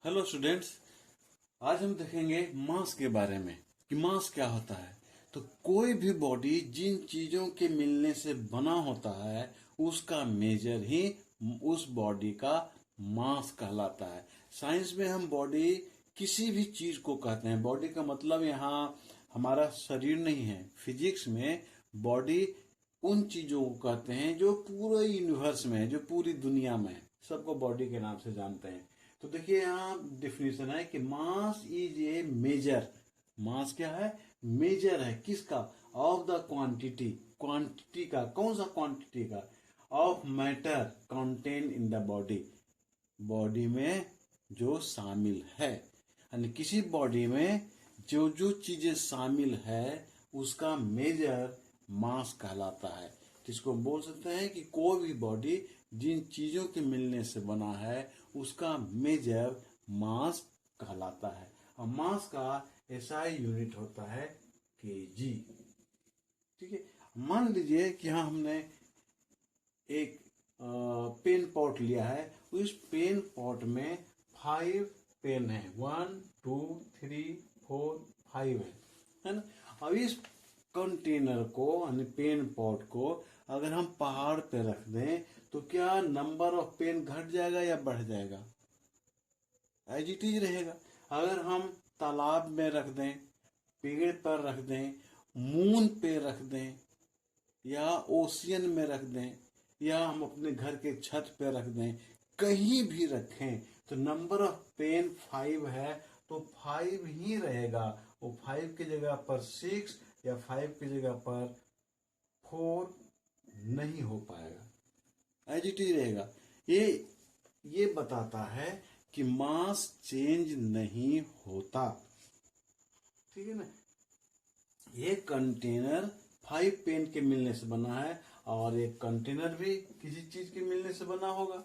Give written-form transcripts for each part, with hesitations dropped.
Hello students, आज हम देखेंगे मास के बारे में कि मास क्या होता है। तो कोई भी बॉडी जिन चीजों के मिलने से बना होता है उसका मेजर ही उस बॉडी का मास कहलाता है। साइंस में हम बॉडी किसी भी चीज को कहते हैं। बॉडी का मतलब यहाँ हमारा शरीर नहीं है। फिजिक्स में बॉडी उन चीजों को कहते हैं जो पूरे यूनिवर्स में है, जो पूरी दुनिया में है, सबको बॉडी के नाम से जानते हैं। तो देखिए यहाँ डिफिनेशन है कि मास इज ए मेजर। मास क्या है? मेजर है। किसका? Of the quantity. क्वांटिटी का। कौन सा क्वांटिटी का? Of matter contain in the body. Body में जो शामिल है, यानी किसी बॉडी में जो जो चीजें शामिल है उसका मेजर मास कहलाता है। जिसको बोल सकते हैं कि कोई भी बॉडी जिन चीजों के मिलने से बना है उसका मेजर मास कहलाता है। और मास का एसआई यूनिट होता है केजी। ठीक है। मान लीजिए कि हाँ हमने एक पेन पॉट लिया है। उस पेन पॉट में 5 पेन है। 1 2 3 4 5 है ना। अब इस कंटेनर को यानी पेन पॉट को अगर हम पहाड़ पे रख दें तो क्या नंबर ऑफ पेन घट जाएगा या बढ़ जाएगा? एज इट इज रहेगा। अगर हम तालाब में रख दें, पेड़ पर रख दें, मून पे रख दें या ओशियन में रख दें या हम अपने घर के छत पे रख दें, कहीं भी रखें तो नंबर ऑफ पेन 5 है तो 5 ही रहेगा। वो 5 की जगह पर 6 या 5 की जगह पर 4 नहीं हो पाएगा। एज इट इज रहेगा। ये बताता है कि मास चेंज नहीं होता। ठीक है ना। ये कंटेनर 5 पेन के मिलने से बना है और एक कंटेनर भी किसी चीज के मिलने से बना होगा।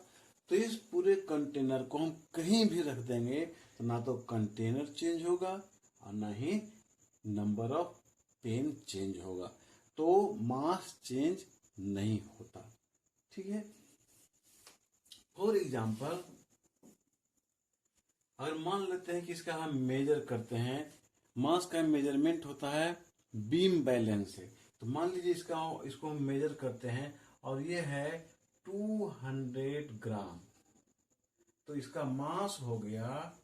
तो इस पूरे कंटेनर को हम कहीं भी रख देंगे तो ना तो कंटेनर चेंज होगा और ना ही नंबर ऑफ पेन चेंज होगा। तो मास चेंज नहीं होता। ठीक है। फॉर एग्जाम्पल, अगर मान लेते हैं कि इसका हम मेजर करते हैं, मास का मेजरमेंट होता है बीम बैलेंस से। तो मान लीजिए इसको हम मेजर करते हैं और ये है 200 ग्राम। तो इसका मास हो गया,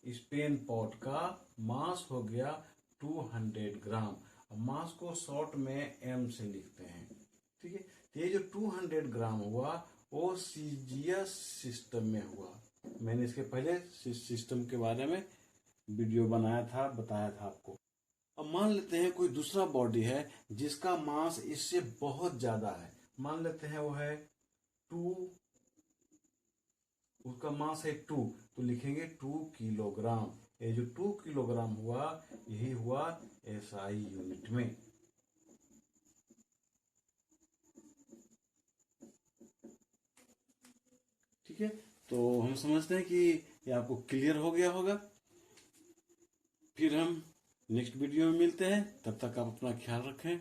इस पेन पॉट का मास हो गया 200 ग्राम। और मास को शॉर्ट में एम से लिखते हैं। ठीक है। तो ये जो 200 ग्राम हुआ वो सीजीएस सिस्टम में हुआ। मैंने इसके पहले सिस्टम के बारे में वीडियो बनाया था, बताया था आपको। अब मान लेते हैं कोई दूसरा बॉडी है जिसका मास इससे बहुत ज्यादा है। मान लेते हैं वो है 2, उसका मास है 2, तो लिखेंगे 2 किलोग्राम। ये जो 2 किलोग्राम हुआ यही हुआ एसआई यूनिट में। ठीक है। तो हम समझते हैं कि ये आपको क्लियर हो गया होगा। फिर हम नेक्स्ट वीडियो में मिलते हैं। तब तक आप अपना ख्याल रखें।